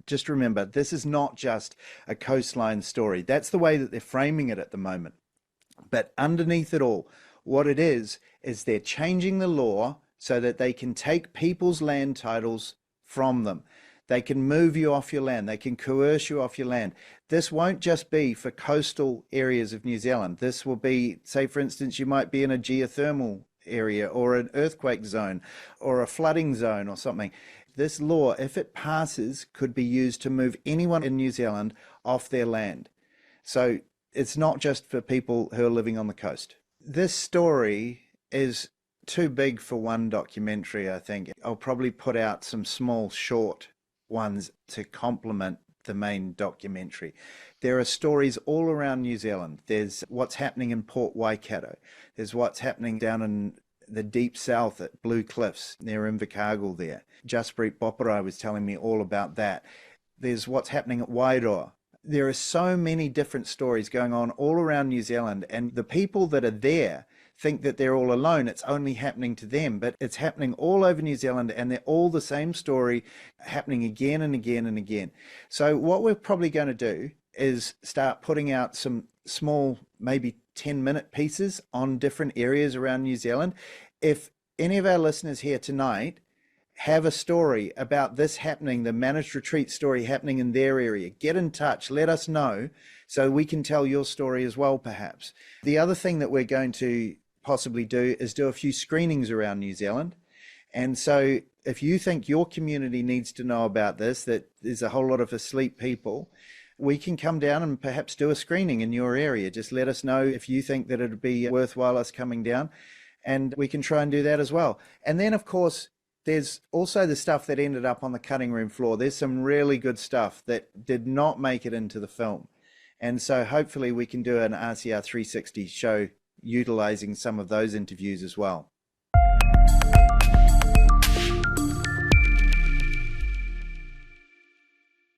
just remember, this is not just a coastline story. That's the way that they're framing it at the moment. But underneath it all, what it is they're changing the law so that they can take people's land titles from them. They can move you off your land. They can coerce you off your land. This won't just be for coastal areas of New Zealand. This will be, say, for instance, you might be in a geothermal area or an earthquake zone or a flooding zone or something. This law, if it passes, could be used to move anyone in New Zealand off their land. So it's not just for people who are living on the coast. This story is too big for one documentary, I think. I'll probably put out some small, short ones to complement the main documentary. There are stories all around New Zealand. There's what's happening in Port Waikato. There's what's happening down in the deep south at Blue Cliffs near Invercargill there. Jaspreet Boparai was telling me all about that. There's what's happening at Wairoa. There are so many different stories going on all around New Zealand, and the people that are there think that they're all alone. It's only happening to them, but it's happening all over New Zealand, and they're all the same story happening again and again and again. So what we're probably going to do is start putting out some small, maybe 10-minute pieces on different areas around New Zealand. If any of our listeners here tonight have a story about this happening, the managed retreat story happening in their area, get in touch, let us know so we can tell your story as well, perhaps. The other thing that we're going to possibly do is do a few screenings around New Zealand. And so if you think your community needs to know about this, that there's a whole lot of asleep people, we can come down and perhaps do a screening in your area. Just let us know if you think that it'd be worthwhile us coming down, and we can try and do that as well. And then, of course, there's also the stuff that ended up on the cutting room floor. There's some really good stuff that did not make it into the film. And so hopefully we can do an RCR 360 show utilizing some of those interviews as well.